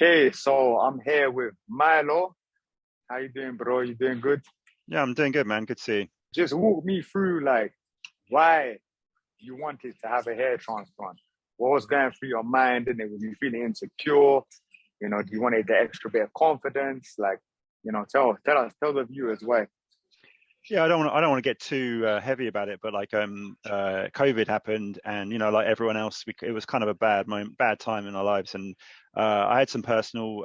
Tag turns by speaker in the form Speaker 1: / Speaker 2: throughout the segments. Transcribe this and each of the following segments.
Speaker 1: Okay, so I'm here with Milo. How you doing, bro? You doing good?
Speaker 2: Yeah, I'm doing good, man. Good to see you.
Speaker 1: Just walk me through like why you wanted to have a hair transplant. What was going through your mind, and it was you feeling insecure? Do you wanted the extra bit of confidence? Like, tell the viewers why.
Speaker 2: Yeah, I don't want to get too heavy about it, but COVID happened, and like everyone else, it was kind of a bad moment, bad time in our lives, and I had some personal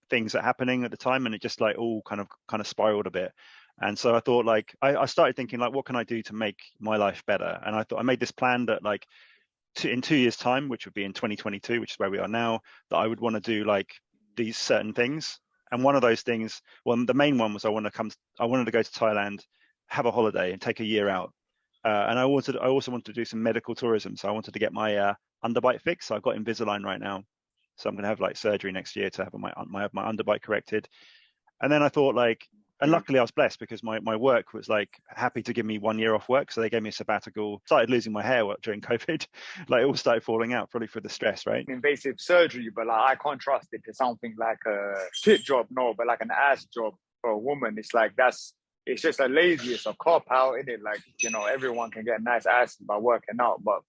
Speaker 2: things that happening at the time, and it just like all kind of spiraled a bit. And so I thought, like, I started thinking, like, what can I do to make my life better? And I thought I made this plan that, like, in 2 years' time, which would be in 2022, which is where we are now, that I would want to do like these certain things. And one of those things, well, the main one was I wanted to go to Thailand, have a holiday, and take a year out. And I also wanted to do some medical tourism. So I wanted to get my underbite fixed. So I've got Invisalign right now. So I'm going to have like surgery next year to have my underbite corrected. And then I thought, like, and
Speaker 1: Yeah.
Speaker 2: luckily I was blessed because my work was like happy to give me 1 year off work. So they gave me a sabbatical, started losing my hair during COVID. Like, it all started falling out, probably for the stress, right?
Speaker 1: Invasive surgery, but like I contrast it to something like a tit job, no, but like an ass job for a woman. It's like it's just a lazy, it's a cop out in it. Like, everyone can get nice asses by working out, but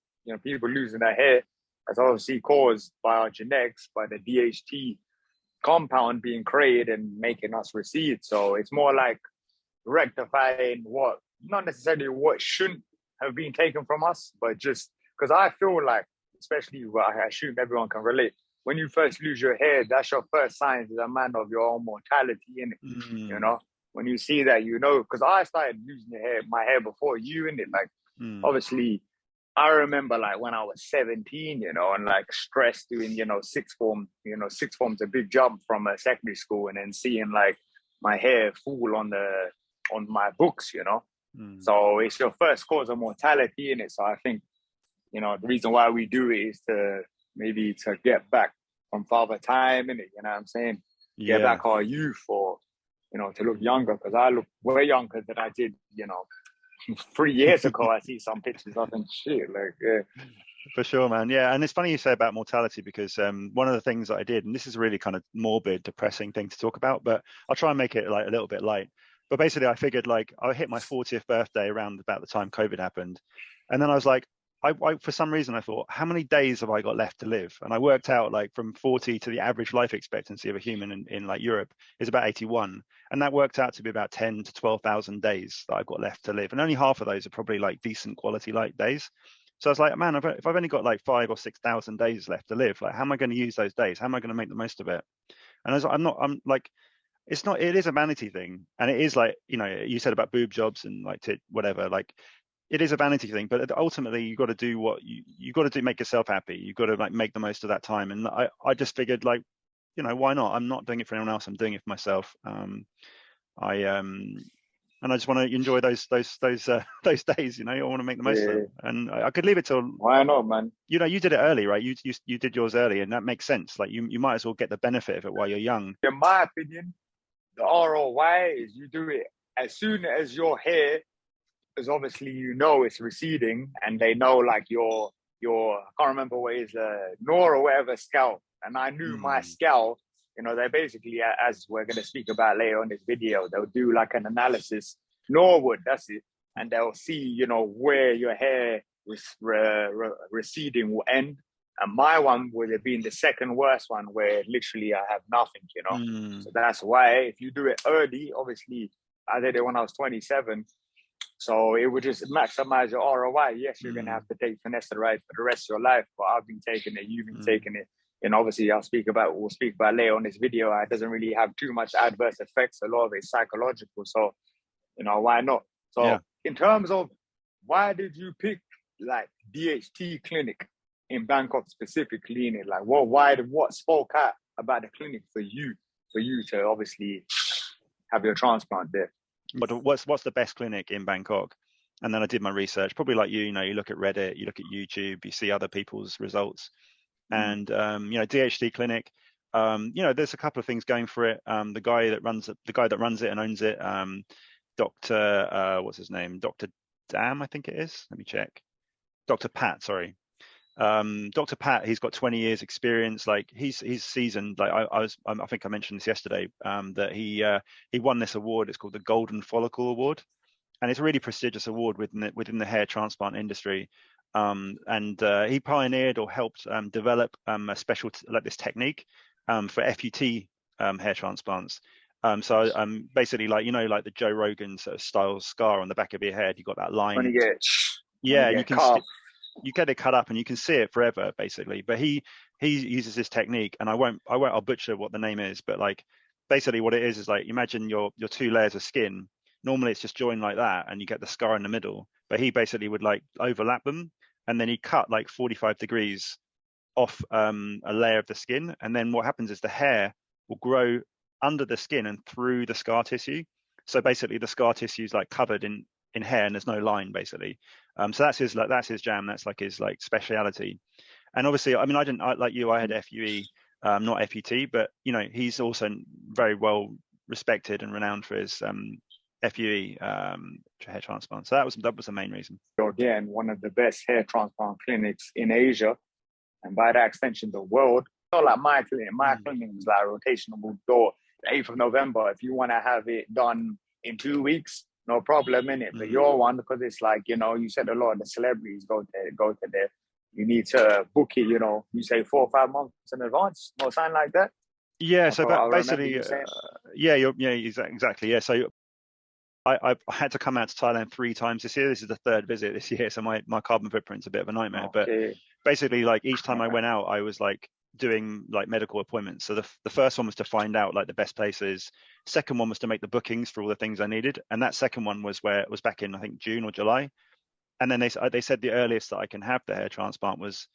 Speaker 1: people losing their hair that's obviously caused by our genetics, by the DHT compound being created and making us recede. So it's more like rectifying what, not necessarily what shouldn't have been taken from us, but just because I feel like, especially I assume everyone can relate, when you first lose your hair, that's your first sign as a man of your own mortality in it.
Speaker 2: Mm,
Speaker 1: When you see that, because I started losing my hair before you in it. Like,
Speaker 2: mm,
Speaker 1: obviously, I remember like when I was 17, and like stressed doing, sixth form. Sixth form's a big jump from a secondary school, and then seeing like my hair fall on my books.
Speaker 2: mm.
Speaker 1: So it's your first cause of mortality in it. So I think, the reason why we do it is to maybe to get back from father time in it, you know what I'm saying? Get
Speaker 2: Yeah,
Speaker 1: back our youth, or, to look younger, because I look way younger than I did, 3 years ago. I see some pictures of and shit. Like, yeah.
Speaker 2: for sure, man. Yeah, and it's funny you say about mortality because one of the things that I did, and this is a really kind of morbid, depressing thing to talk about, but I'll try and make it like a little bit light. But basically, I figured like I hit my 40th birthday around about the time COVID happened, and then I was like, I for some reason I thought, how many days have I got left to live? And I worked out like from 40 to the average life expectancy of a human in like Europe is about 81, and that worked out to be about 10 to 12,000 days that I've got left to live, and only half of those are probably like decent quality like days. So I was like, man, if I've only got like 5 or 6 thousand days left to live, like, how am I going to use those days? How am I going to make the most of it? And I was, I'm like, it's not, it is a vanity thing. And it is like, you said about boob jobs and like whatever, like it is a vanity thing, but ultimately you got to do what you got to do, make yourself happy. You got to like make the most of that time. And I just figured like, why not? I'm not doing it for anyone else. I'm doing it for myself. I and I just want to enjoy those days. I want to make the most of
Speaker 1: Yeah.
Speaker 2: them, and I could leave it till
Speaker 1: Why not, man?
Speaker 2: you did it early, right? You did yours early, and that makes sense. Like you might as well get the benefit of it while you're young.
Speaker 1: In my opinion, the ROI is you do it as soon as your hair is obviously it's receding, and they know like your I can't remember what is Nor or whatever scalp, and I knew my
Speaker 2: Mm,
Speaker 1: scalp. They basically, as we're going to speak about later on this video, they'll do like an analysis. Norwood, that's it, and they'll see where your hair receding will end. And my one would have been the second worst one, where literally I have nothing.
Speaker 2: mm,
Speaker 1: So that's why if you do it early, obviously I did it when I was 27. So it would just maximize your ROI. Yes, you're gonna
Speaker 2: mm,
Speaker 1: have to take finasteride for the rest of your life, but I've been taking it, you've been
Speaker 2: mm.
Speaker 1: taking it. And obviously we'll speak about later on this video. It doesn't really have too much adverse effects. A lot of it's psychological. So, why not?
Speaker 2: Yeah.
Speaker 1: So in terms of why did you pick like DHT clinic in Bangkok specifically in it? Like what spoke out about the clinic for you to obviously have your transplant there?
Speaker 2: But what's the best clinic in Bangkok? And then I did my research, probably like you look at Reddit, you look at YouTube, you see other people's results,
Speaker 1: Mm.
Speaker 2: and DHT clinic. There's a couple of things going for it. The guy that runs it and owns it, Doctor, what's his name? Dr. Dam, I think it is. Let me check. Dr. Pat, sorry. Dr. Pat, he's got 20 years experience. Like he's seasoned. Like I think I mentioned this yesterday, that he won this award. It's called the Golden Follicle Award, and it's a really prestigious award within the hair transplant industry. And he pioneered or helped develop a special like this technique for FUT hair transplants. So basically, like like the Joe Rogan sort of style scar on the back of your head, you got that
Speaker 1: When
Speaker 2: line.
Speaker 1: you get
Speaker 2: Yeah, and you get it cut up and you can see it forever, basically. But he uses this technique, and I'll butcher what the name is, but like basically what it is like, imagine your two layers of skin. Normally it's just joined like that, and you get the scar in the middle. But he basically would like overlap them, and then he cut like 45 degrees off a layer of the skin, and then what happens is the hair will grow under the skin and through the scar tissue. So basically the scar tissue is like covered in hair, and there's no line, basically. So that's his jam. That's like his like speciality. And obviously, I mean, like you, I had FUE, not FUT, but he's also very well respected and renowned for his FUE hair transplant. So that was the main reason.
Speaker 1: Again, one of the best hair transplant clinics in Asia, and by that extension, the world. Not like my clinic. My clinic was like a rotational door. The 8th of November, if you want to have it done in 2 weeks, no problem in it. But your one, because it's like, you said a lot of the celebrities go to there. You need to book it, you say 4 or 5 months in advance or something like that.
Speaker 2: Yeah, so basically, exactly. Yeah, so I had to come out to Thailand 3 times this year. This is the 3rd visit this year, so my carbon footprint's a bit of a nightmare. Okay. But basically, like each time I went out, I was like doing like medical appointments. So the first one was to find out like the best places. Second one was to make the bookings for all the things I needed, and that second one was where it was back in, I think, June or July. And then they said the earliest that I can have the hair transplant was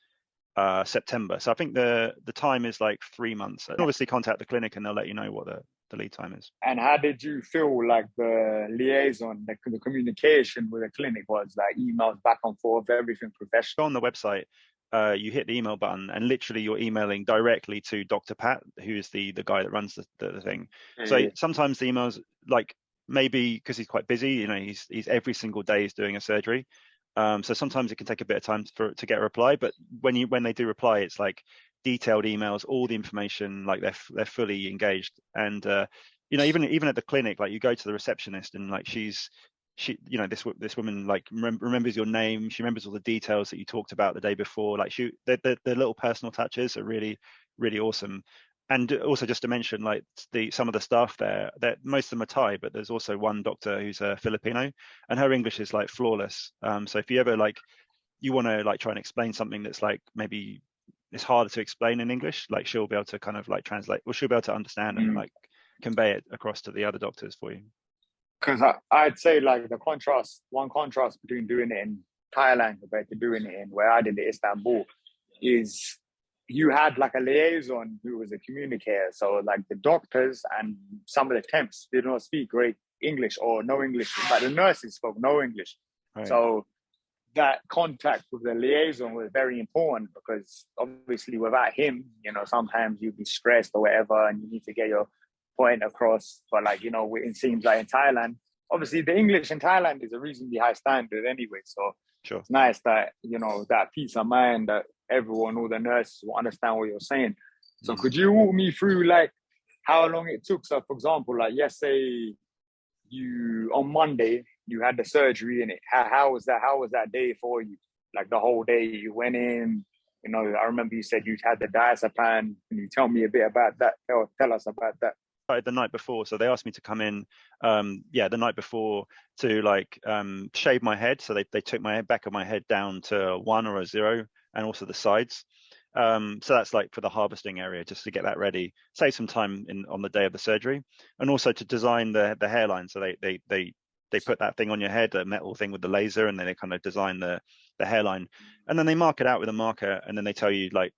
Speaker 2: September. So I think the time is like 3 months. And obviously contact the clinic and they'll let you know what the lead time is.
Speaker 1: And how did you feel like the liaison, the communication with the clinic was? Like emails back and forth, everything professional?
Speaker 2: On the website, you hit the email button and literally you're emailing directly to Dr. Pat, who is the guy that runs the thing. So sometimes the emails, like maybe because he's quite busy, he's every single day is doing a surgery. So sometimes it can take a bit of time to get a reply, but when they do reply, it's like detailed emails, all the information, like they're fully engaged. And even at the clinic, like you go to the receptionist and like this woman like remembers your name, she remembers all the details that you talked about the day before. Like the little personal touches are really, really awesome. And also just to mention, like some of the staff there, that most of them are Thai, but there's also one doctor who's a Filipino, and her English is like flawless. So if you ever like you want to like try and explain something that's like maybe it's harder to explain in English, like she'll be able to kind of like translate, or she'll be able to understand and like convey it across to the other doctors for you.
Speaker 1: Because I'd say like one contrast between doing it in Thailand compared to doing it in where I did it, Istanbul, is you had like a liaison who was a communicator. So like the doctors and some of the temps did not speak great English or no English, but the nurses spoke no English. Right. So that contact with the liaison was very important because obviously without him, sometimes you'd be stressed or whatever and you need to get your point across. But like, it seems like in Thailand, obviously the English in Thailand is a reasonably high standard anyway. So sure. It's nice that, that peace of mind that everyone, all the nurses will understand what you're saying. So could you walk me through like how long it took? So for example, like yesterday on Monday, you had the surgery in it. How was that? How was that day for you? Like the whole day you went in, I remember you said you had the diazepam. Can you tell me a bit about that? Tell us about that.
Speaker 2: The night before, so they asked me to come in the night before to like shave my head. So they took my back of my head down to a 1 or a 0 and also the sides. So that's like for the harvesting area, just to get that ready, save some time on the day of the surgery, and also to design the hairline. So they put that thing on your head, a metal thing with the laser, and then they kind of design the hairline, and then they mark it out with a marker, and then they tell you like,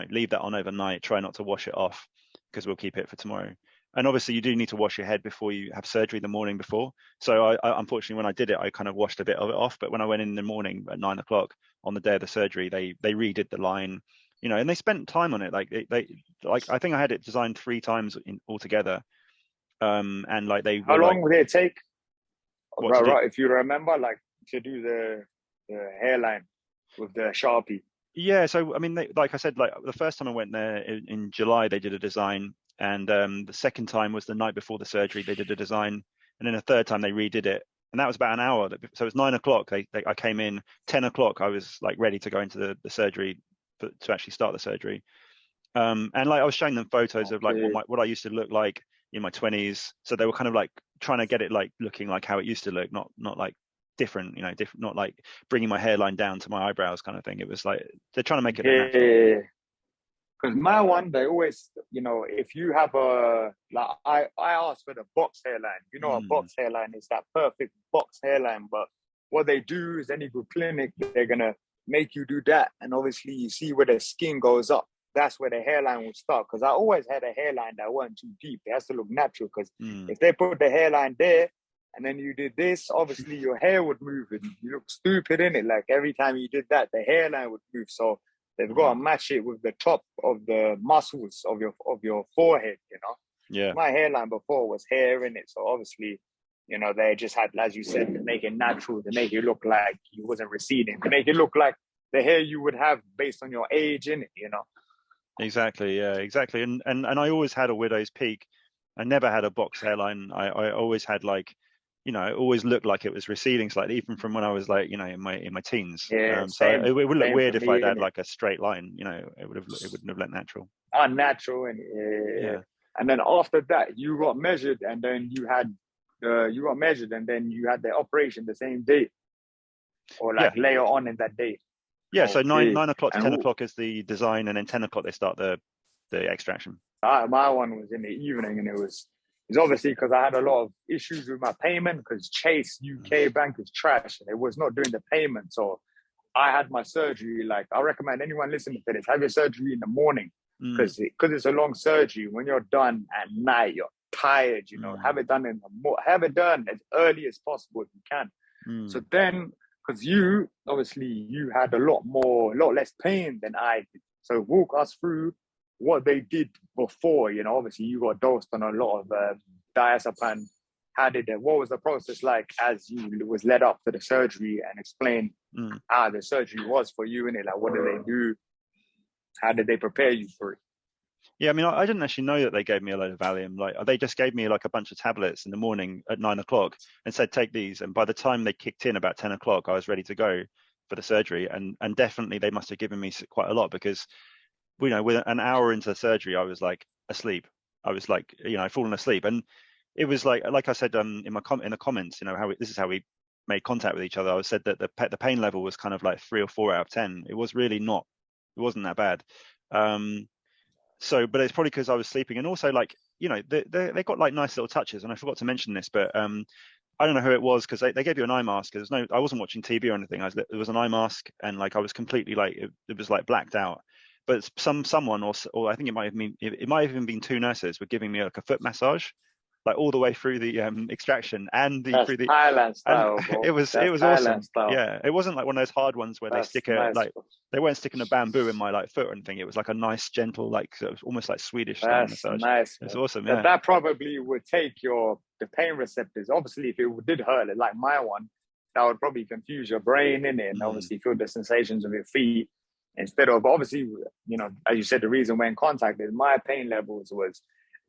Speaker 2: leave that on overnight, try not to wash it off because we'll keep it for tomorrow. And obviously you do need to wash your head before you have surgery the morning before. So I unfortunately, when I did it, I kind of washed a bit of it off. But when I went in the morning at 9 o'clock on the day of the surgery, they redid the line, and they spent time on it. Like they I think I had it designed 3 times altogether. And like
Speaker 1: how long would it take?
Speaker 2: Right,
Speaker 1: if you remember, like to do the hairline with the Sharpie.
Speaker 2: Yeah, so I mean, like I said, like the first time I went there in July, they did a design, and the second time was the night before the surgery. They did a design, and then the third time they redid it, and that was about an hour. So it was 9 o'clock. I came in 10 o'clock. I was like ready to go into the surgery, to actually start the surgery. And like I was showing them photos of like
Speaker 1: Okay.
Speaker 2: what I used to look like in my 20s. So they were kind of like trying to get it like looking like how it used to look, not like different, different, not like bringing my hairline down to my eyebrows kind of thing. It was like they're trying to make it look natural.
Speaker 1: Yeah. Because my one, they always, if you have I asked for the box hairline. A
Speaker 2: Mm,
Speaker 1: box hairline is that perfect box hairline. But what they do is any good clinic, they're going to make you do that. And obviously, you see where the skin goes up. That's where the hairline will start. Because I always had a hairline that wasn't too deep. It has to look natural. Because
Speaker 2: mm,
Speaker 1: if they put the hairline there and then you did this, obviously your hair would move and you look stupid in it. Like every time you did that, the hairline would move. So they've got
Speaker 2: mm.
Speaker 1: to match it with the top of the muscles of your forehead.
Speaker 2: Yeah,
Speaker 1: My hairline before was hair in it, so obviously, they just had, as you said, to make it natural, to make it look like you wasn't receding, to make it look like the hair you would have based on your age in it.
Speaker 2: exactly. Yeah, exactly. And I always had a widow's peak. I never had a box hairline. I always had like, it always looked like it was receding slightly, even from when I was like, in my teens.
Speaker 1: Yeah,
Speaker 2: So it would look
Speaker 1: same for
Speaker 2: weird if
Speaker 1: me
Speaker 2: I'd
Speaker 1: in
Speaker 2: had
Speaker 1: it,
Speaker 2: like a straight line. It wouldn't have looked natural.
Speaker 1: unnatural in it. Yeah.
Speaker 2: Yeah.
Speaker 1: And then after that, you got measured, and then you got measured, and then you had the operation the same day, or like
Speaker 2: Yeah.
Speaker 1: later on in that day.
Speaker 2: Yeah. So nine
Speaker 1: Okay.
Speaker 2: nine o'clock to
Speaker 1: And
Speaker 2: 10 o'clock is the design, and then 10 o'clock they start the extraction.
Speaker 1: my one was in the evening, and it's obviously because I had a lot of issues with my payment because Chase UK Bank is trash and it was not doing the payment. So I had my surgery. Like I recommend anyone listening to this, have your surgery in the morning
Speaker 2: Mm,
Speaker 1: because it's a long surgery. When you're done at night, you're tired.
Speaker 2: mm,
Speaker 1: Have it done have it done as early as possible if you can. So
Speaker 2: mm,
Speaker 1: then, because you had a lot less pain than I did. So walk us through what they did before. Obviously you got dosed on a lot of diazepam. What was the process like as you was led up to the surgery, and explain
Speaker 2: mm.
Speaker 1: how the surgery was for you in it? Like, what did they do? How did they prepare you for it?
Speaker 2: Yeah, I mean, I didn't actually know that they gave me a load of Valium. Like, they just gave me like a bunch of tablets in the morning at 9 o'clock and said, take these. And by the time they kicked in about 10 o'clock, I was ready to go for the surgery. And definitely they must have given me quite a lot because, with an hour into the surgery, I was like asleep. I was like, I'd fallen asleep. And it was like I said in the comments, this is how we made contact with each other. I said that the pain level was kind of like 3 or 4 out of 10. It was really not, it wasn't that bad. But it's probably because I was sleeping, and also like they got like nice little touches. And I forgot to mention this, but I don't know who it was because they gave you an eye mask. I wasn't watching TV or anything. It was an eye mask, and like I was completely like it was like blacked out. But someone or I think it might have even been two nurses were giving me like a foot massage, like all the way through the extraction and
Speaker 1: That's
Speaker 2: through the
Speaker 1: Thailand
Speaker 2: and
Speaker 1: style,
Speaker 2: it
Speaker 1: bro.
Speaker 2: was
Speaker 1: That's
Speaker 2: awesome.
Speaker 1: Thailand style.
Speaker 2: Yeah, it wasn't like one of those hard ones where they
Speaker 1: That's
Speaker 2: stick
Speaker 1: nice.
Speaker 2: they weren't sticking a bamboo in my like foot or anything. It was like a nice gentle like sort of almost like Swedish style
Speaker 1: That's
Speaker 2: massage.
Speaker 1: nice,
Speaker 2: It's
Speaker 1: man.
Speaker 2: awesome.
Speaker 1: Because
Speaker 2: Yeah.
Speaker 1: that probably would take the pain receptors. Obviously, if it did hurt, like my one, that would probably confuse your brain in it, and
Speaker 2: Mm,
Speaker 1: obviously feel the sensations of your feet instead of obviously, as you said, the reason we're in contact is my pain levels was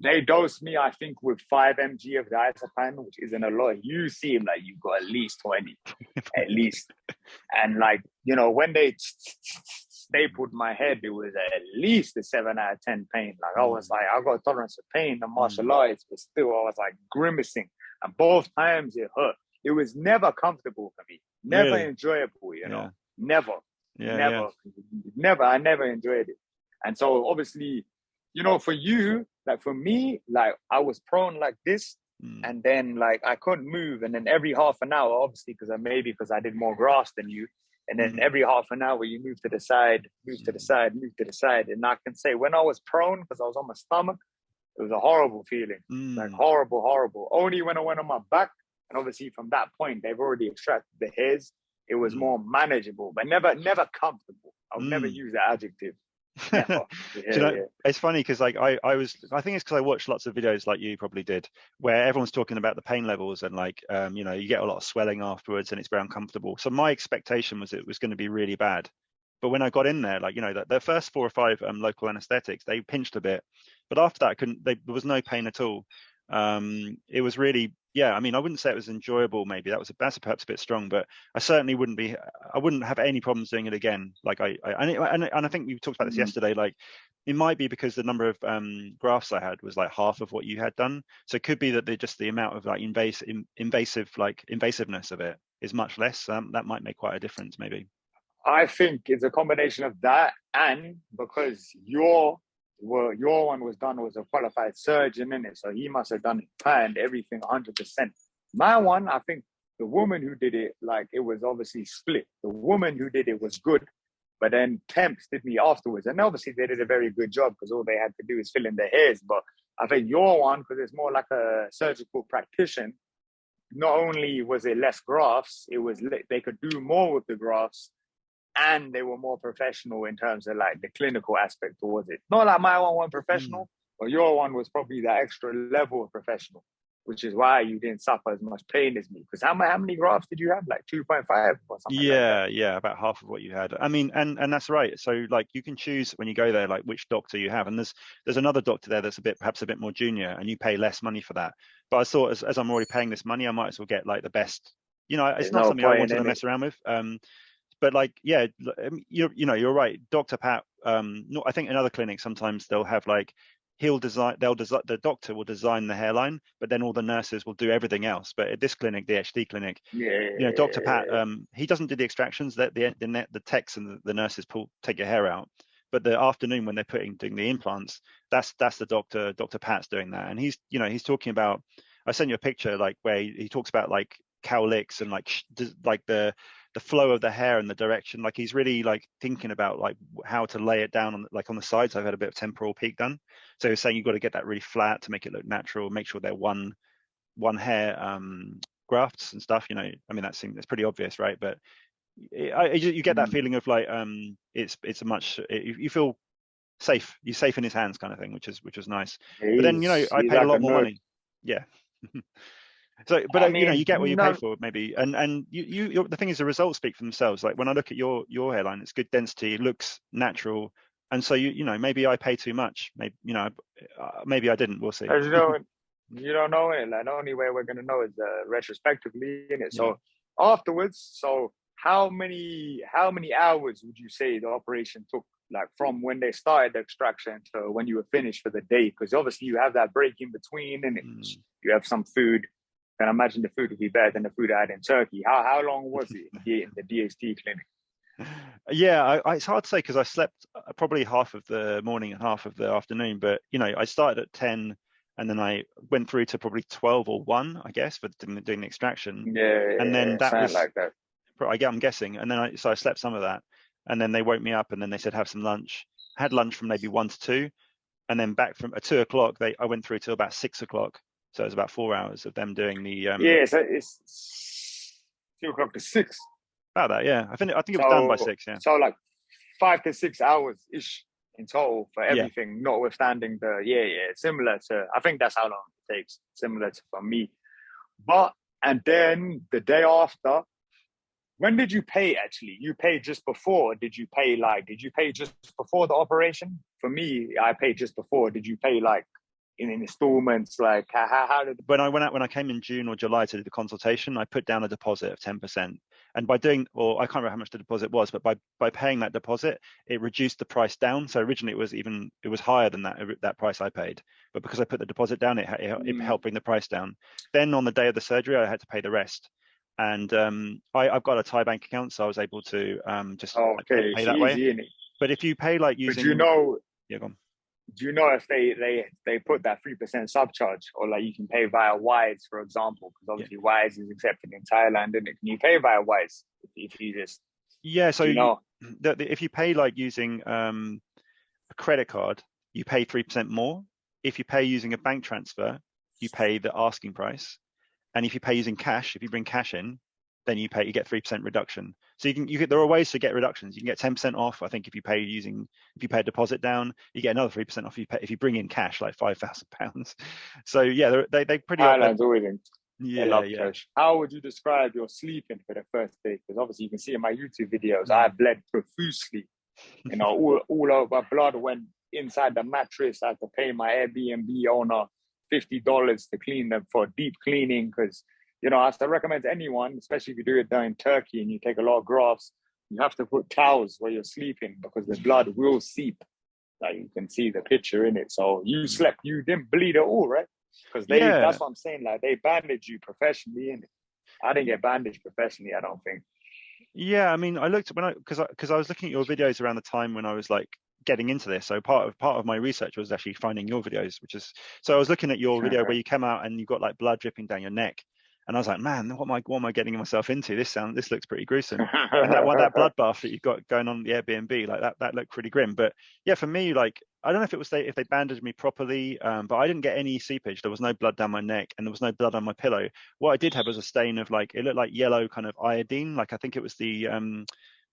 Speaker 1: they dosed me, I think, with 5 mg of diazepam, which isn't a lot. You seem like you got at least 20, at least. And like, when they stapled my head, it was at least a 7 out of 10 pain. Like I was
Speaker 2: mm,
Speaker 1: like, I got tolerance of pain in
Speaker 2: mm.
Speaker 1: martial arts, but still I was like grimacing. And both times it hurt. It was never comfortable for me. Never
Speaker 2: Really?
Speaker 1: enjoyable,
Speaker 2: Yeah.
Speaker 1: Never.
Speaker 2: Yeah. Yeah.
Speaker 1: Never. Never. I never enjoyed it. And so obviously, for you, like for me, like I was prone like this,
Speaker 2: Mm,
Speaker 1: and then like I couldn't move, and then every half an hour, obviously because I did more grass than you, and then
Speaker 2: mm,
Speaker 1: every half an hour you move to the side, move to the
Speaker 2: mm,
Speaker 1: side, move to the side. And I can say when I was prone, because I was on my stomach, it was a horrible feeling, like
Speaker 2: mm,
Speaker 1: horrible, horrible. Only when I went on my back, and obviously from that point they've already extracted the hairs, it was
Speaker 2: mm,
Speaker 1: more manageable, but never comfortable. I would never
Speaker 2: mm.
Speaker 1: use that adjective. Never.
Speaker 2: Do
Speaker 1: Yeah,
Speaker 2: you know,
Speaker 1: yeah.
Speaker 2: it's funny because like I think it's because I watched lots of videos like you probably did, where everyone's talking about the pain levels and like you get a lot of swelling afterwards and it's very uncomfortable. So my expectation was it was going to be really bad. But when I got in there, like, the first 4 or 5 local anesthetics, they pinched a bit, but after that, there was no pain at all. It was really, yeah. I mean, I wouldn't say it was enjoyable. Maybe that's perhaps a bit strong, but I certainly I wouldn't have any problems doing it again. Like and I think we talked about this yesterday. Like, it might be because the number of grafts I had was like half of what you had done. So it could be that just the amount of like invasiveness of it is much less. That might make quite a difference, maybe.
Speaker 1: I think it's a combination of that, and because your one was done was a qualified surgeon in it, so he must have done it, planned everything 100%. My one, I think the woman who did it, like, it was obviously split. The woman who did it was good, but then temps did me afterwards, and obviously they did a very good job because all they had to do is fill in their hairs. But I think your one, because it's more like a surgical practitioner, not only was it less grafts, it was they could do more with the grafts, and they were more professional in terms of like the clinical aspect towards it. Not like my one professional, but your one was probably that extra level of professional, which is why you didn't suffer as much pain as me. Because how many grafts did you have? Like 2.5 or something like that?
Speaker 2: Yeah, about half of what you had. I mean, and that's right. So like, you can choose when you go there, like, which doctor you have, and there's another doctor there that's perhaps a bit more junior, and you pay less money for that. But I thought, as I'm already paying this money, I might as well get like the best. It's
Speaker 1: There's
Speaker 2: not
Speaker 1: no
Speaker 2: something I
Speaker 1: point
Speaker 2: wanted
Speaker 1: in
Speaker 2: to
Speaker 1: it.
Speaker 2: mess around with. But like, yeah, you're right. Dr. Pat, no, I think in other clinics sometimes they'll have like, the doctor will design the hairline, but then all the nurses will do everything else. But at this clinic, the DHT clinic, Dr. Pat, he doesn't do the extractions. That the techs and the nurses take your hair out. But the afternoon when they're doing the implants, that's the Dr. Pat's doing that, and he's talking about. I sent you a picture like where he talks about like cowlicks and like the flow of the hair and the direction. Like, he's really like thinking about like how to lay it down on the sides. I've had a bit of temporal peak done, so he's saying you've got to get that really flat to make it look natural. Make sure they're one hair grafts and stuff. I mean, that's pretty obvious, right? But you get that feeling of like it's a much you feel safe. You're safe in his hands, kind of thing, which is nice. But then I
Speaker 1: He's
Speaker 2: paid a
Speaker 1: like
Speaker 2: lot
Speaker 1: a
Speaker 2: more
Speaker 1: nerd.
Speaker 2: money. Yeah. So, but
Speaker 1: I
Speaker 2: you
Speaker 1: mean,
Speaker 2: get what you pay
Speaker 1: no,
Speaker 2: for, maybe, and the thing is, the results speak for themselves. Like, when I look at your hairline, it's good density, it looks natural, and so maybe I pay too much. Maybe maybe I didn't. We'll see.
Speaker 1: as you don't know it. Like, the only way we're gonna know is retrospectively in it.
Speaker 2: Yeah.
Speaker 1: So afterwards, how many hours would you say the operation took? Like, from when they started the extraction to when you were finished for the day? Because obviously you have that break in between, and you have some food. And I imagine the food would be better than the food I had in Turkey. How long was it in the DHT clinic?
Speaker 2: Yeah, it's hard to say because I slept probably half of the morning and half of the afternoon. But I started at 10, and then I went through to probably 12 or 1, I guess, for doing the extraction. And then that
Speaker 1: Something
Speaker 2: was,
Speaker 1: like that.
Speaker 2: I'm guessing. And then I slept some of that, and then they woke me up, and then they said have some lunch. I had lunch from maybe 1 to 2, and then back from at 2 o'clock. I went through till about 6 o'clock. So it was about 4 hours of them doing the
Speaker 1: So it's 2 o'clock to 6.
Speaker 2: about that. Yeah, I think it was done by
Speaker 1: So
Speaker 2: 6. Yeah.
Speaker 1: so like 5 to 6 hours ish in total for
Speaker 2: Yeah.
Speaker 1: everything, notwithstanding similar to, I think that's how long it takes, similar to for me. But and then the day after, when did you pay actually? You paid just before? Did you pay just before the operation? For me, I paid just before. Did you pay like in installments? Like, how did?
Speaker 2: When I came in June or July to do the consultation, I put down a deposit of 10%. And by I can't remember how much the deposit was, but by paying that deposit, it reduced the price down. So originally it was higher than that price I paid. But because I put the deposit down, it helped bring the price down. Then on the day of the surgery, I had to pay the rest. And I've got a Thai bank account, so I was able to just
Speaker 1: Okay,
Speaker 2: pay
Speaker 1: it's
Speaker 2: that way.
Speaker 1: easy, innit?
Speaker 2: But if you pay like
Speaker 1: But
Speaker 2: using, yeah, go on.
Speaker 1: do you know if they put that 3% subcharge, or like you can pay via Wise, for example? Because obviously Wise is accepted in Thailand, and can you pay via Wise if you just?
Speaker 2: Yeah, so if you pay like using a credit card, you pay 3% more. If you pay using a bank transfer, you pay the asking price. And if you pay using cash, if you bring cash in, then you get 3% reduction. So there are ways to get reductions. You can get 10% off. I think if you pay a deposit down, you get another 3% off if you bring in cash, like £5,000. So yeah, they pretty.
Speaker 1: Thailand's always in. They
Speaker 2: Yeah,
Speaker 1: love
Speaker 2: yeah.
Speaker 1: Kush. How would you describe your sleeping for the first day? Because obviously you can see in my YouTube videos, I
Speaker 2: Mm.
Speaker 1: bled profusely. You know, all over blood went inside the mattress. I had to pay my Airbnb owner $50 to clean them for deep cleaning. Because, you know, I have to recommend to anyone, especially if you do it down in Turkey and you take a lot of grafts, you have to put towels where you're sleeping because the blood will seep. Like you can see the picture in it. So you
Speaker 2: Mm.
Speaker 1: slept, you didn't bleed at all, right? Because
Speaker 2: Yeah,
Speaker 1: that's what I'm saying. Like they bandage you professionally in it. I didn't get bandaged professionally, I don't think.
Speaker 2: yeah. I mean, I looked when I because I was looking at your videos around the time when I was like getting into this. So part of my research was actually finding your videos, which is so I was looking at your video where you came out and you got like blood dripping down your neck, and I was like, man, what am I getting myself into? This looks pretty gruesome. And that bloodbath that you got going on at the Airbnb, like that looked pretty grim. But yeah, for me, like I don't know if it was if they bandaged me properly, but I didn't get any seepage. There was no blood down my neck, and there was no blood on my pillow. What I did have was a stain of like it looked like yellow kind of iodine, like I think it was the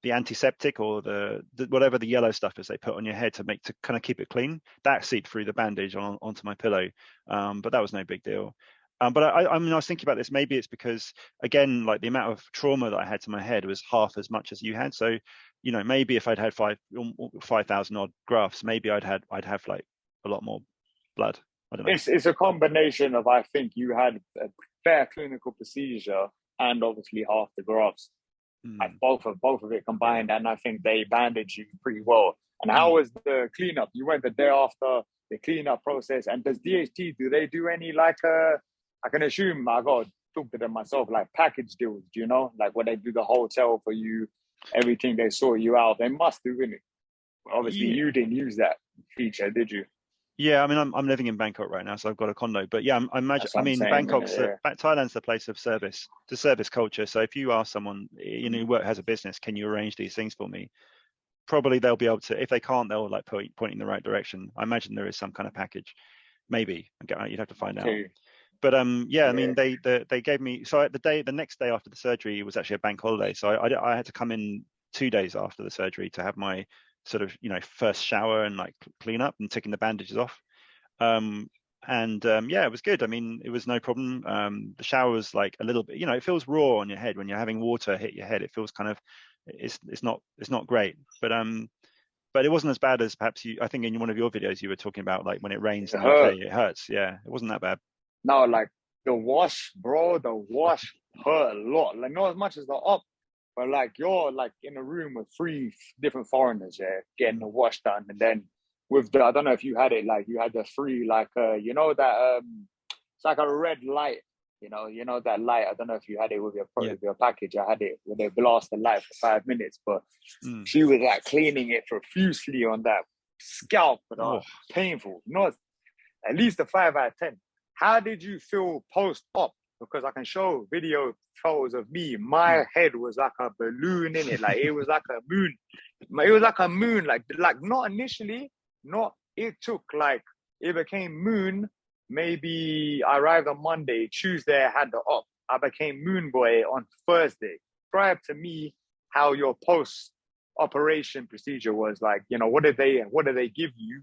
Speaker 2: antiseptic or the whatever the yellow stuff is they put on your head to kind of keep it clean. That seeped through the bandage onto my pillow, but that was no big deal. But I mean, I was thinking about this. Maybe it's because, again, like the amount of trauma that I had to my head was half as much as you had. So, you know, maybe if I'd had 5,000 odd grafts, maybe I'd have like a lot more blood. I don't know.
Speaker 1: It's a combination of I think you had a fair clinical procedure and obviously half the grafts.
Speaker 2: Mm.
Speaker 1: Both of it combined, and I think they bandaged you pretty well. And how
Speaker 2: Mm.
Speaker 1: was the cleanup? You went the day after the cleanup process, and does DHT do they do any like I can assume I got to talk to them myself like package deals, do you know, like where they do the hotel for you, everything they sort you out. They must do it. Obviously,
Speaker 2: Yeah.
Speaker 1: you didn't use that feature, did you?
Speaker 2: Yeah, I mean, I'm living in Bangkok right now, so I've got a condo. But yeah, I imagine.
Speaker 1: That's
Speaker 2: I
Speaker 1: what I'm
Speaker 2: mean,
Speaker 1: saying. Yeah.
Speaker 2: Thailand's the place of service, the service culture. So if you ask someone, you know, who has a business, can you arrange these things for me? Probably they'll be able to. If they can't, they'll like point in the right direction. I imagine there is some kind of package. Maybe you'd have to find out.
Speaker 1: Okay.
Speaker 2: But yeah, I
Speaker 1: Yeah.
Speaker 2: mean, they gave me so the next day after the surgery was actually a bank holiday, so I had to come in 2 days after the surgery to have my sort of first shower and like clean up and taking the bandages off. Um, and yeah, it was good. I mean, it was no problem. The shower was like a little bit, it feels raw on your head when you're having water hit your head. It feels kind of, it's not great, but it wasn't as bad as perhaps I think in one of your videos you were talking about like when it rains
Speaker 1: It
Speaker 2: in the UK,
Speaker 1: hurt.
Speaker 2: it hurts. Yeah, it wasn't that bad.
Speaker 1: No, like the wash, bro, the wash hurt a lot. Like not as much as the up, but like you're like in a room with three different foreigners, yeah, getting the wash done, and then with the I don't know if you had it like you had the free like you know that it's like a red light, you know that light. I don't know if you had it
Speaker 2: Yeah.
Speaker 1: with your package. I had it where they blast the light for 5 minutes, but
Speaker 2: Mm.
Speaker 1: she was like cleaning it profusely on that scalp, but
Speaker 2: Oh.
Speaker 1: painful. Not at least a 5 out of 10. How did you feel post op? Because I can show video photos of me. My
Speaker 2: Mm.
Speaker 1: head was like a balloon in it. Like it was like a moon. It was like a moon. Like not initially. Not it took like it became moon. Maybe I arrived on Monday. Tuesday I had the op. I became moon boy on Thursday. Describe to me how your post operation procedure was like. What did they give you?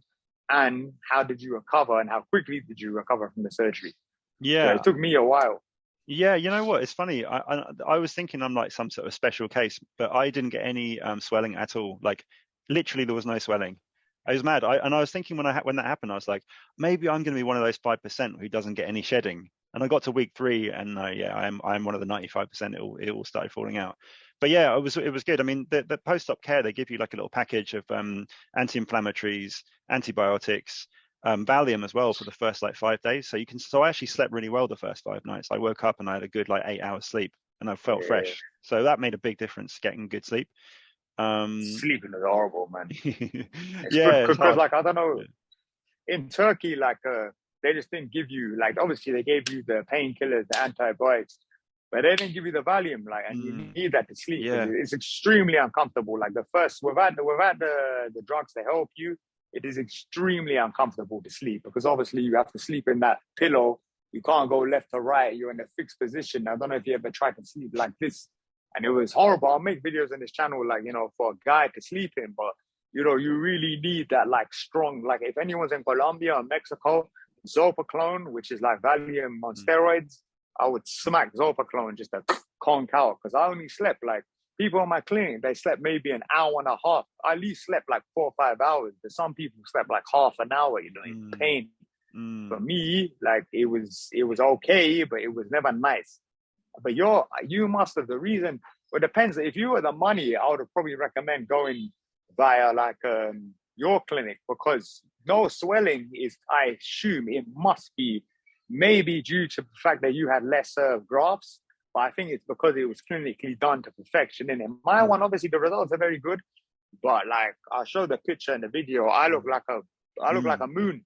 Speaker 1: And how did you recover and how quickly did you recover from the surgery? Because
Speaker 2: Yeah.
Speaker 1: it took me a while.
Speaker 2: Yeah, you know what? It's funny. I was thinking I'm like some sort of special case, but I didn't get any swelling at all. Like literally, there was no swelling. I was mad. I was thinking when that happened, I was like, maybe I'm going to be one of those 5% who doesn't get any shedding. And I got to week 3, and yeah, I'm one of the 95%. It all started falling out. But yeah, it was good. I mean, the post-op care, they give you like a little package of anti-inflammatories, antibiotics, Valium as well for the first like 5 days. So I actually slept really well the first 5 nights. I woke up and I had a good like 8 hours sleep and I felt
Speaker 1: Yeah.
Speaker 2: fresh. So that made a big difference, getting good sleep.
Speaker 1: Sleeping is horrible, man. It's good
Speaker 2: Yeah, it's
Speaker 1: because
Speaker 2: hard.
Speaker 1: like I don't know,
Speaker 2: Yeah.
Speaker 1: in Turkey, like they just didn't give you like obviously they gave you the painkillers, the antibiotics, but they didn't give you the Valium, like, and you need that to sleep because
Speaker 2: Yeah.
Speaker 1: it's extremely uncomfortable. Like the first without the drugs to help you, it is extremely uncomfortable to sleep because obviously you have to sleep in that pillow. You can't go left or right. You're in a fixed position. I don't know if you ever tried to sleep like this, and it was horrible. I'll make videos on this channel, like for a guy to sleep in, but you really need that like strong. Like if anyone's in Colombia or Mexico, Zopiclone, which is like Valium on
Speaker 2: Mm.
Speaker 1: steroids, I would smack Zopiclone just to conk out because I only slept like people in my clinic. They slept maybe an hour and a half. I at least slept like 4 or 5 hours. But some people slept like half an hour. You know, in pain. For me, like it was okay, but it was never nice. But you must have the reason. Well, it depends. If you were the money, I would probably recommend going via like your clinic because no swelling is. I assume it must be maybe due to the fact that you had less grafts, but I think it's because it was clinically done to perfection. And in my one, obviously the results are very good, but like I'll show the picture in the video. I look like a moon.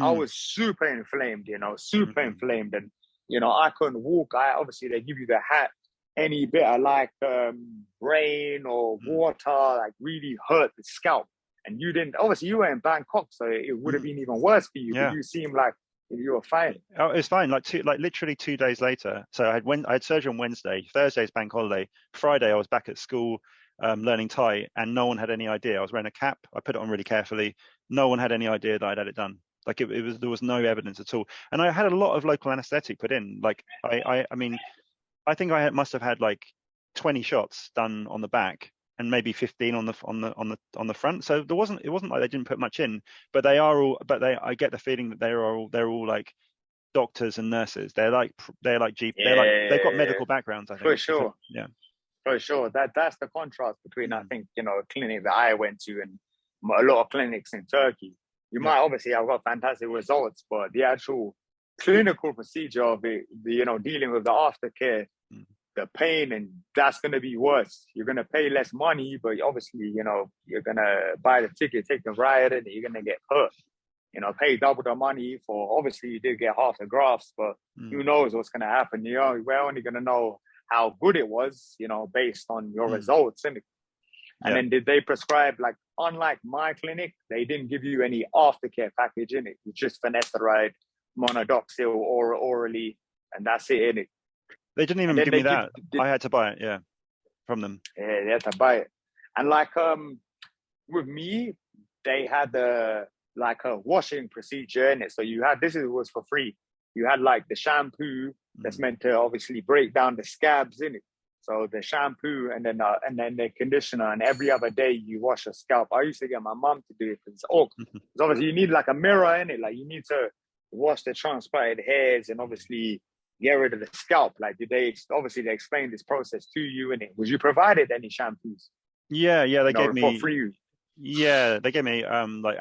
Speaker 1: I was super inflamed, super inflamed, and I couldn't walk. Obviously they give you the hat. Any bit of like rain or water like really hurt the scalp, and you didn't. Obviously, you were in Bangkok, so it would have been even worse for you.
Speaker 2: Yeah.
Speaker 1: But you seem like you were fine.
Speaker 2: Oh, it's fine. Like literally 2 days later. So I had surgery on Wednesday. Thursday's bank holiday. Friday I was back at school learning Thai, and no one had any idea. I was wearing a cap. I put it on really carefully. No one had any idea that I'd had it done. Like there was no evidence at all. And I had a lot of local anesthetic put in. Like I mean, I think must have had like 20 shots done on the back and maybe 15 on the front. So it wasn't like they didn't put much in, but I get the feeling that they're all like doctors and nurses. They're like GP. They've got medical backgrounds, I think.
Speaker 1: For sure.
Speaker 2: Yeah.
Speaker 1: For sure. That's the contrast between I think, a clinic that I went to and a lot of clinics in Turkey. You might obviously have got fantastic results, but the actual clinical procedure of it, dealing with the aftercare, the pain, and that's going to be worse. You're going to pay less money, but obviously, you're going to buy the ticket, take the ride, and you're going to get hurt. Pay double the money for, obviously, you did get half the grafts, but who knows what's going to happen? We're only going to know how good it was, based on your results. And then did they prescribe, like, unlike my clinic, they didn't give you any aftercare package in it. It's just finasteride, monodoxil, or orally, and that's it in it.
Speaker 2: They didn't even give me that. I had to buy it, from them.
Speaker 1: Yeah, they had to buy it. And like with me, they had a washing procedure in it. So was for free. You had like the shampoo that's meant to obviously break down the scabs in it. So the shampoo and then the conditioner, and every other day you wash your scalp. I used to get my mom to do it because obviously you need like a mirror in it. Like you need to wash the transplanted hairs and obviously get rid of the scalp. Like they explained this process to you in it. Was you provided any shampoos?
Speaker 2: Yeah, they gave me
Speaker 1: for free.
Speaker 2: Yeah, they gave me like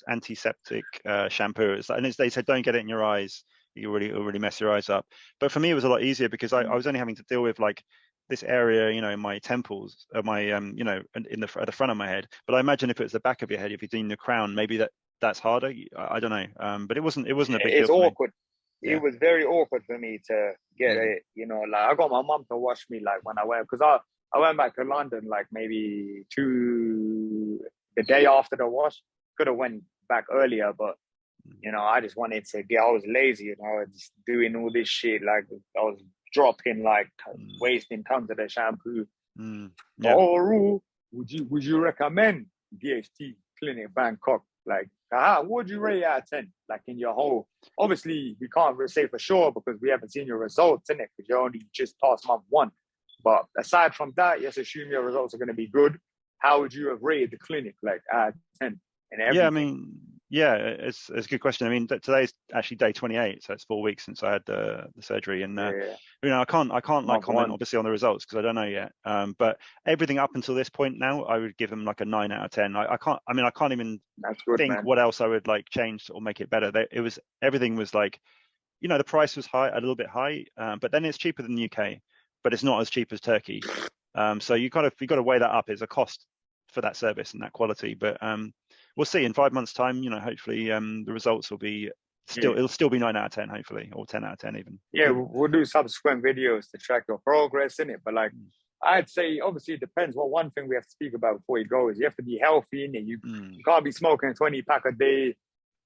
Speaker 2: antiseptic shampoo. They said don't get it in your eyes. It'll really mess your eyes up. But for me, it was a lot easier because I was only having to deal with like this area, in my temples, my at the front of my head. But I imagine if it's the back of your head, if you're doing the crown, maybe that's harder. I don't know. But it wasn't a big deal.
Speaker 1: It's awkward. It was very awkward for me to get it. Like I got my mom to wash me like when I went, because I went back to London like maybe the day after the wash. Could have went back earlier, but I just wanted to I was lazy, just doing all this shit. Like I was dropping, like wasting tons of the shampoo. But overall, would you recommend DHT Clinic Bangkok? Like, what would you rate out of 10? Like in your whole, obviously we can't say for sure because we haven't seen your results in it because you only just passed month 1. But aside from that, let's assume your results are going to be good. How would you have rated the clinic, like out of 10? And everything?
Speaker 2: It's a good question. I mean, today's actually day 28, so it's 4 weeks since I had the surgery, and I can't like comment obviously on the results because I don't know yet. But everything up until this point now, I would give them like a 9 out of 10. I can't even think what else I would like change or make it better. Everything was like, the price was a little bit high, but then it's cheaper than the UK, but it's not as cheap as Turkey. So you got to weigh that up as a cost for that service and that quality. But we'll see in 5 months' time. Hopefully the results will be it'll still be 9 out of 10, hopefully, or 10 out of 10 even.
Speaker 1: Yeah, we'll do subsequent videos to track your progress in it. But like I'd say, obviously it depends. Well, one thing we have to speak about before you go is you have to be healthy in it. You can't be smoking a 20 pack a day,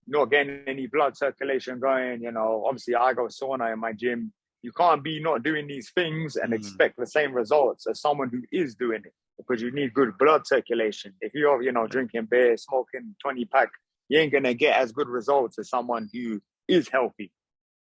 Speaker 1: not getting any blood circulation going. Obviously I go sauna in my gym. You can't be not doing these things and expect the same results as someone who is doing it, because you need good blood circulation. If you're, drinking beer, smoking 20 pack, you ain't going to get as good results as someone who is healthy.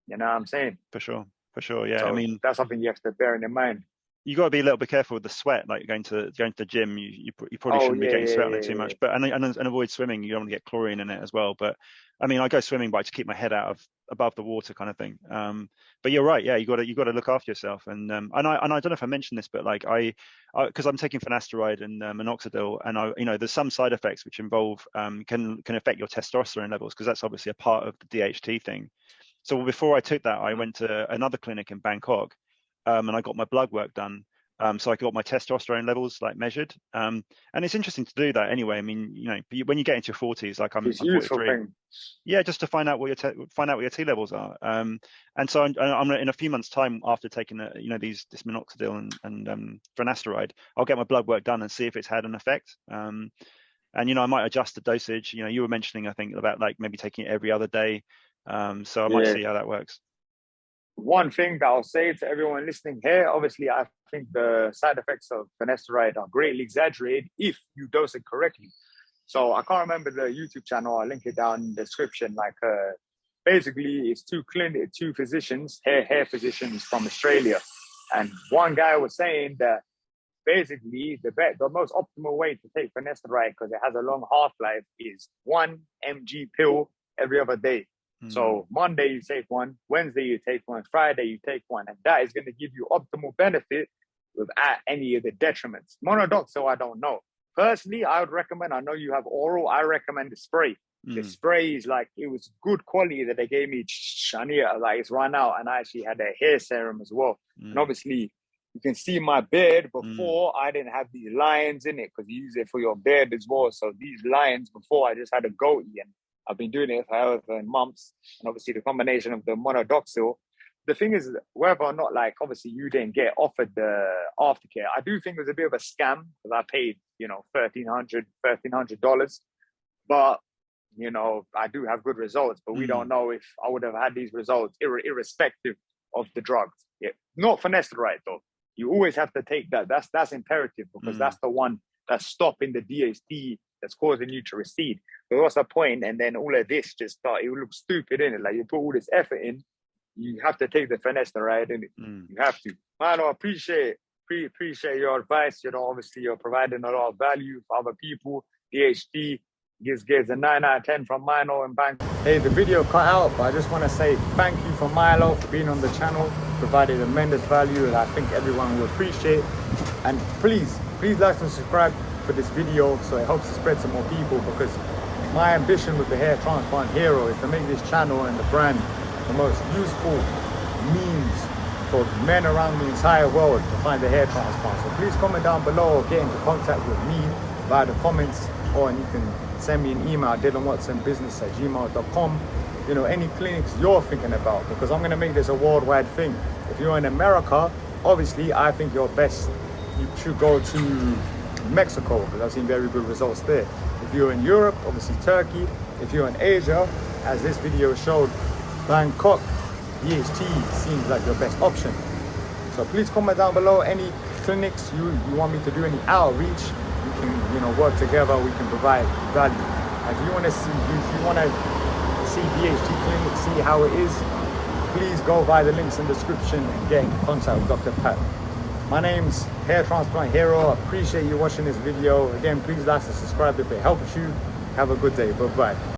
Speaker 1: You know what I'm saying?
Speaker 2: For sure. for sure. Yeah, I
Speaker 1: So
Speaker 2: mean,
Speaker 1: that's something you have to bear in mind.
Speaker 2: you got to be a little bit careful with the sweat. Like going to the gym, you probably
Speaker 1: Oh
Speaker 2: shouldn't be
Speaker 1: yeah,
Speaker 2: getting
Speaker 1: yeah,
Speaker 2: sweat on
Speaker 1: yeah,
Speaker 2: it too
Speaker 1: yeah.
Speaker 2: much. But and avoid swimming. You don't want to get chlorine in it as well. But I mean, I go swimming, but I just keep my head out of above the water, kind of thing. But you're right. Yeah, you got to look after yourself. And I don't know if I mentioned this, but like because I'm taking finasteride and minoxidil, and there's some side effects which involve can affect your testosterone levels, because that's obviously a part of the DHT thing. So before I took that, I went to another clinic in Bangkok, and I got my blood work done. So I got my testosterone levels like measured. And it's interesting to do that anyway. I mean, when you get into your 40s, like I'm
Speaker 1: It's a useful
Speaker 2: 43.
Speaker 1: thing.
Speaker 2: Yeah, just to find out what your T levels are. And so I'm in a few months' time, after taking this minoxidil and finasteride, I'll get my blood work done and see if it's had an effect. And I might adjust the dosage. You were mentioning, I think, about like maybe taking it every other day. So I might
Speaker 1: Yeah.
Speaker 2: see how that works.
Speaker 1: One thing that I'll say to everyone listening here, obviously, I think the side effects of finasteride are greatly exaggerated if you dose it correctly. So I can't remember the YouTube channel. I'll link it down in the description. Like, basically, it's two physicians, hair physicians from Australia, and one guy was saying that basically the most optimal way to take finasteride, because it has a long half-life, is 1 mg pill every other day. So Monday you take one, Wednesday you take one, Friday you take one, and that is going to give you optimal benefit without any of the detriments. Monodoxil, I don't know. Personally, I would recommend, I know you have oral, I recommend the spray. The spray is like, it was good quality that they gave me. Like, it's run out, and I actually had a hair serum as well. And obviously, you can see my beard before, I didn't have these lines in it, because you use it for your beard as well. So these lines before, I just had a goatee, and I've been doing it for however months. And obviously the combination of the monodoxil. The thing is, whether or not, like, obviously you didn't get offered the aftercare, I do think it was a bit of a scam, because I paid, $1,300. But, I do have good results, but we don't know if I would have had these results irrespective of the drugs. Yeah. Not finasteride though. You always have to take that. That's imperative, because that's the one that's stopping the DHT that's causing you to recede. But what's the point? And then all of this just it will look stupid, in it. Like, you put all this effort in, you have to take the finasteride, and you have to. Man, I appreciate your advice. Obviously you're providing a lot of value for other people. DHT gives a 9 out of 10 from Milo and Bangkok. Hey, the video cut out, but I just want to say thank you for Milo for being on the channel, provided tremendous value that I think everyone will appreciate. And please like and subscribe for this video, so it helps to spread to more people, because my ambition with the Hair Transplant Hero is to make this channel and the brand the most useful means for men around the entire world to find the hair transplant. So please comment down below, or get into contact with me via the comments, or you can send me an email, dylanwatsonbusiness@gmail.com. Any clinics you're thinking about, because I'm going to make this a worldwide thing. If you're in America, obviously I think you should go to Mexico, because I've seen very good results there. If you're in Europe, obviously Turkey. If you're in Asia, as this video showed, Bangkok, DHT seems like your best option. So please comment down below any clinics you want me to do any outreach. We can work together. We can provide value. If you want to see DHT clinic, see how it is, please go via the links in the description and get in contact with Dr. Pat. My name's Hair Transplant Hero. I appreciate you watching this video. Again, please like and subscribe if it helps you. Have a good day. Bye-bye.